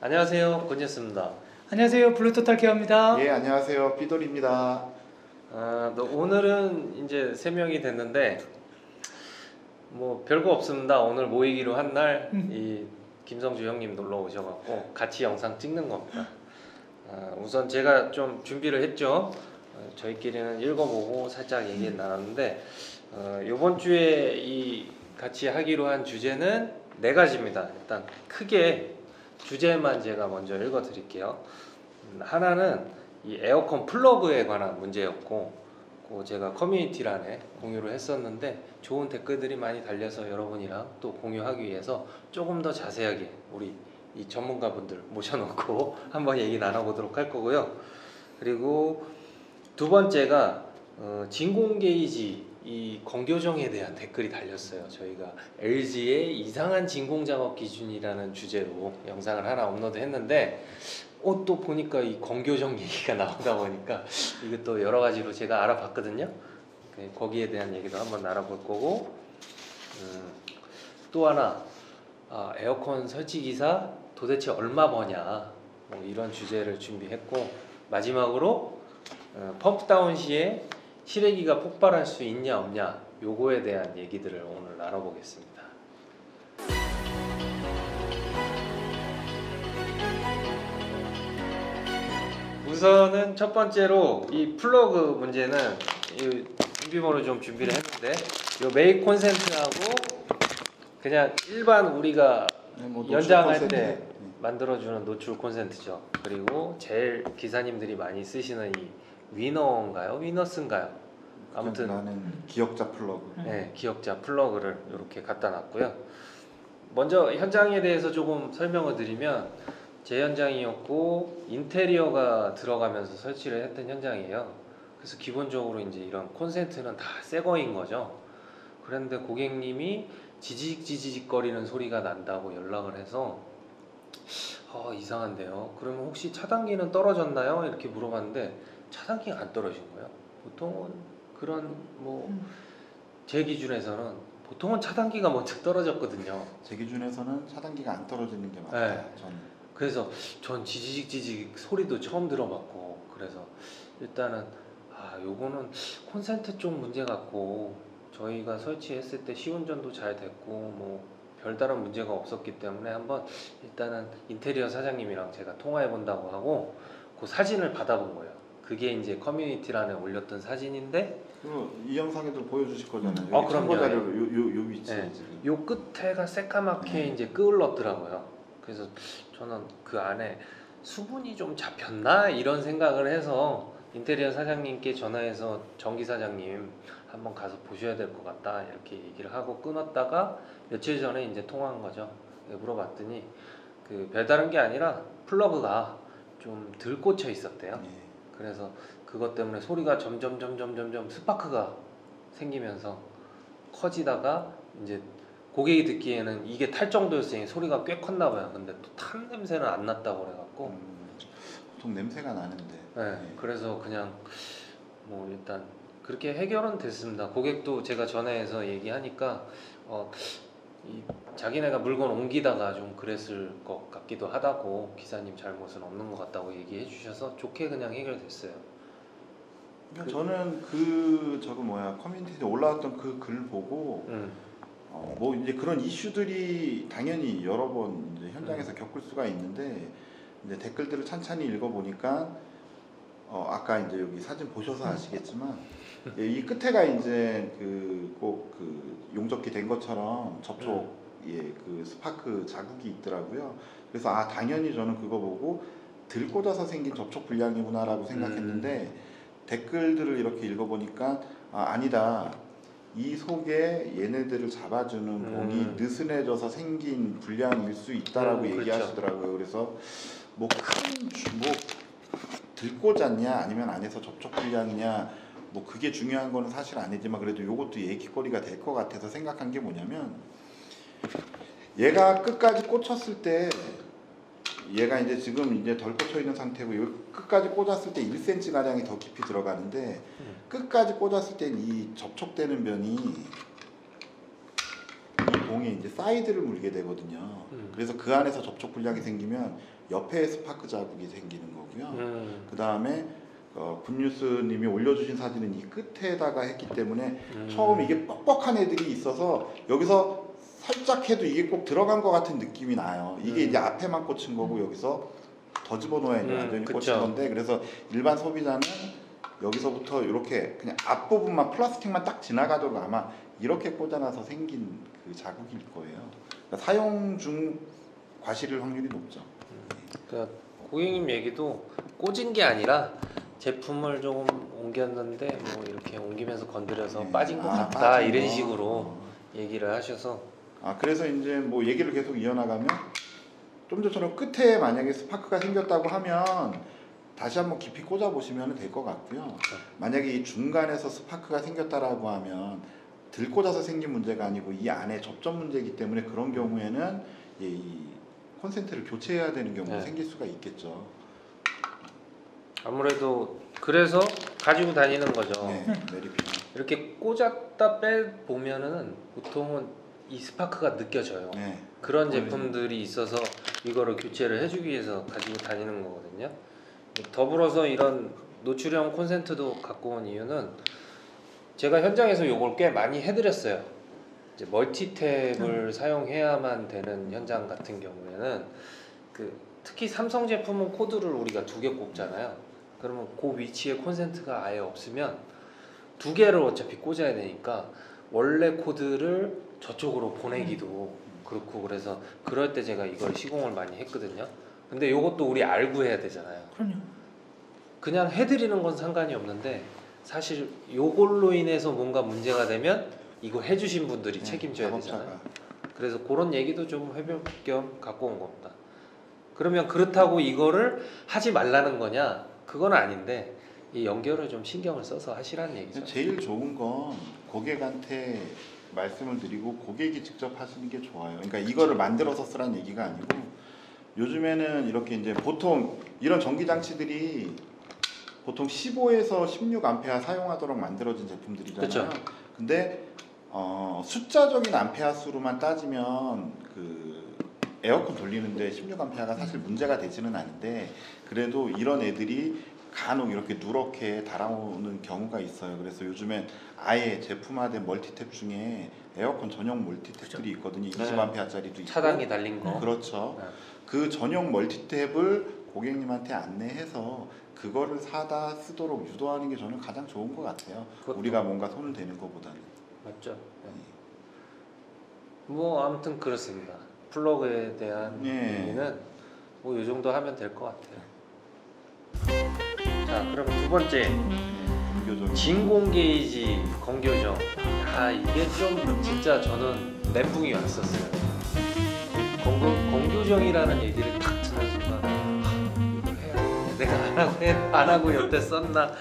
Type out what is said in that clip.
안녕하세요, 권지였습니다. 안녕하세요. 블루토탈 케어입니다. 예, 안녕하세요. 삐돌입니다. 오늘은 이제 3명이 됐는데 뭐 별거 없습니다. 오늘 모이기로 한 날 이 김성주 형님 놀러 오셔갖고 같이 영상 찍는 겁니다. 우선 제가 좀 준비를 했죠. 저희끼리는 읽어보고 살짝 얘기 나눴는데 이번 주에 이 같이 하기로 한 주제는 4가지입니다. 일단 크게 주제만 제가 먼저 읽어드릴게요. 하나는 이 에어컨 플러그에 관한 문제였고, 제가 커뮤니티란에 공유를 했었는데 좋은 댓글들이 많이 달려서 여러분이랑 또 공유하기 위해서 조금 더 자세하게 우리 이 전문가분들 모셔놓고 한번 얘기 나눠보도록 할 거고요. 그리고 두 번째가 진공 게이지 이 건교정에 대한 댓글이 달렸어요. 저희가 LG의 이상한 진공 작업 기준이라는 주제로 영상을 하나 업로드 했는데 또 보니까 이 건교정 얘기가 나오다 보니까 이것도 여러 가지로 제가 알아봤거든요. 거기에 대한 얘기도 한번 나눠볼 거고, 또 하나 에어컨 설치 기사 도대체 얼마 버냐 뭐 이런 주제를 준비했고, 마지막으로 펌프다운 시에 실외기가 폭발할 수 있냐 없냐 요거에 대한 얘기들을 오늘 나눠보겠습니다. 우선은 첫 번째로 이 플러그 문제는 이 준비물을 좀 준비를 했는데 요 메이 콘센트하고 그냥 일반 우리가 연장할 때 만들어주는 노출 콘센트죠. 그리고 제일 기사님들이 많이 쓰시는 이 위너인가요? 위너스인가요? 아무튼 나는 기역자 플러그. 네, 기역자 플러그를 이렇게 갖다 놨고요. 먼저 현장에 대해서 조금 설명을 드리면 제 현장이었고 인테리어가 들어가면서 설치를 했던 현장이에요. 그래서 기본적으로 이제 이런 콘센트는 다 새 거인 거죠. 그런데 고객님이 지지직 거리는 소리가 난다고 연락을 해서 이상한데요. 그러면 혹시 차단기는 떨어졌나요? 이렇게 물어봤는데 차단기가 안 떨어진 거예요. 보통은 그런 제 기준에서는 보통은 차단기가 먼저 떨어졌거든요. 제 기준에서는 차단기가 안 떨어지는 게 맞아요. 네. 저는. 그래서 전 지지직 소리도 처음 들어봤고, 그래서 일단은 요거는 콘센트 쪽 문제 같고, 저희가 설치했을 때 시운전도 잘 됐고 뭐 별다른 문제가 없었기 때문에 한번 일단은 인테리어 사장님이랑 제가 통화해 본다고 하고 그 사진을 받아본 거예요. 그게 이제 커뮤니티란에 올렸던 사진인데, 이 영상에도 보여주실 거잖아요. 여기 참고 자료 요 위치에 네, 지금. 요 끝에가 새까맣게 이제 끄을렀더라고요. 그래서 저는 그 안에 수분이 좀 잡혔나 이런 생각을 해서 인테리어 사장님께 전화해서 정기 사장님 한번 가서 보셔야 될 것 같다 이렇게 얘기를 하고 끊었다가 며칠 전에 이제 통화한 거죠. 물어봤더니 그 별다른 게 아니라 플러그가 좀 덜 꽂혀 있었대요. 그래서 그것 때문에 소리가 점점 스파크가 생기면서 커지다가 이제 고객이 듣기에는 이게 탈 정도였으니 소리가 꽤 컸나 봐요. 근데 또 탄 냄새는 안 났다고 그래갖고 보통 냄새가 나는데. 네, 그래서 그냥 뭐 일단 그렇게 해결은 됐습니다. 고객도 제가 전화해서 얘기하니까 자기네가 물건 옮기다가 좀 그랬을 것 같기도 하다고, 기사님 잘못은 없는 것 같다고 얘기해 주셔서 좋게 그냥 해결됐어요. 그러니까 저는 커뮤니티에 올라왔던 그 글 보고 뭐 이제 그런 이슈들이 당연히 여러 번 이제 현장에서 겪을 수가 있는데, 이제 댓글들을 찬찬히 읽어보니까 아까 이제 여기 사진 보셔서 아시겠지만 이 끝에가 이제 꼭 용접기 된 것처럼 접촉에 그 스파크 자국이 있더라고요. 그래서 당연히 저는 그거 보고 들 꽂아서 생긴 접촉 불량이구나라고 생각했는데 댓글들을 이렇게 읽어보니까 아니다. 이 속에 얘네들을 잡아주는 봉이 느슨해져서 생긴 불량일 수 있다라고 얘기하시더라고요. 그래서 들꽂았냐 아니면 안에서 접촉 불량이냐 그게 중요한 거는 사실 아니지만 그래도 요것도 얘기거리가 될 것 같아서 생각한 게 뭐냐면, 얘가 끝까지 꽂혔을 때 얘가 이제 지금 이제 덜 꽂혀 있는 상태고, 요 끝까지 꽂았을 때 1cm 가량이 더 깊이 들어가는데 끝까지 꽂았을 때 이 접촉되는 면이 이 공에 이제 사이드를 물게 되거든요. 그래서 그 안에서 접촉 불량이 생기면 옆에 스파크 자국이 생기는 거고요. 그 다음에 굿뉴스님이 올려주신 사진은 이 끝에다가 했기 때문에 처음 이게 뻑뻑한 애들이 있어서 여기서 살짝 해도 이게 꼭 들어간 것 같은 느낌이 나요. 이게 이제 앞에만 꽂힌 거고 여기서 더 집어넣어야 이제 완전히 그쵸. 꽂힌 건데, 그래서 일반 소비자는 여기서부터 이렇게 그냥 앞부분만 플라스틱만 딱 지나가도록 아마 이렇게 꽂아놔서 생긴 그 자국일 거예요. 그러니까 사용 중 과실일 확률이 높죠. 그러니까 고객님 얘기도 꽂은 게 아니라 제품을 조금 옮겼는데 뭐 이렇게 옮기면서 건드려서 빠진 것 같다 빠진 이런 거. 식으로 얘기를 하셔서 그래서 이제 뭐 얘기를 계속 이어나가면 좀 전처럼 끝에 만약에 스파크가 생겼다고 하면 다시 한번 깊이 꽂아 보시면 될 것 같고요. 만약에 이 중간에서 스파크가 생겼다라고 하면 들 꽂아서 생긴 문제가 아니고 이 안에 접점 문제이기 때문에 그런 경우에는 이 콘센트를 교체해야 되는 경우가 생길 수가 있겠죠. 아무래도 그래서 가지고 다니는 거죠. 네, 메리핀. 이렇게 꽂았다 빼 보면은 보통은 이 스파크가 느껴져요. 네. 그런 제품들이 있어서 이거를 교체를 해주기 위해서 가지고 다니는 거거든요. 더불어서 이런 노출형 콘센트도 갖고 온 이유는 제가 현장에서 이걸 꽤 많이 해드렸어요. 이제 멀티탭을 사용해야만 되는 현장 같은 경우에는 특히 삼성 제품은 코드를 우리가 2개 꼽잖아요. 그러면 그 위치에 콘센트가 아예 없으면 2개를 어차피 꽂아야 되니까 원래 코드를 저쪽으로 보내기도 그렇고, 그래서 그럴 때 제가 이걸 시공을 많이 했거든요. 근데 이것도 우리 알고 해야 되잖아요. 그럼요. 그냥 해드리는 건 상관이 없는데 사실 요걸로 인해서 뭔가 문제가 되면 이거 해주신 분들이 책임져야 되잖아요. 그래서 그런 얘기도 좀 해볼 겸 갖고 온 겁니다. 그러면 그렇다고 이거를 하지 말라는 거냐? 그건 아닌데 이 연결을 좀 신경을 써서 하시라는 얘기죠. 제일 좋은 건 고객한테 말씀을 드리고 고객이 직접 하시는 게 좋아요. 그러니까 이거를 만들어서 쓰라는 얘기가 아니고, 요즘에는 이렇게 이제 보통 이런 전기 장치들이 보통 15에서 16A 사용하도록 만들어진 제품들이잖아요. 그쵸. 근데 숫자적인 암페아 수로만 따지면 그 에어컨 돌리는데 16A가 사실 문제가 되지는 않은데, 그래도 이런 애들이 간혹 이렇게 누렇게 달아오는 경우가 있어요. 그래서 요즘엔 아예 제품화된 멀티탭 중에 에어컨 전용 멀티탭들이 있거든요. 20A짜리도 있고. 차단기 달린 거. 그렇죠. 네. 그 전용 멀티탭을 고객님한테 안내해서 그거를 사다 쓰도록 유도하는 게 저는 가장 좋은 것 같아요. 그것도. 우리가 뭔가 손을 대는 것보다는. 맞죠. 네. 뭐 아무튼 그렇습니다. 플러그에 대한 얘기는 뭐 이 정도 하면 될 것 같아요. 자, 그럼 두 번째, 진공 게이지 건교정. 이게 좀 진짜 저는 멘붕이 왔었어요. 건교정이라는 얘기를 딱 듣는 순간 이걸 해야 돼. 내가 안 하고 여태 썼나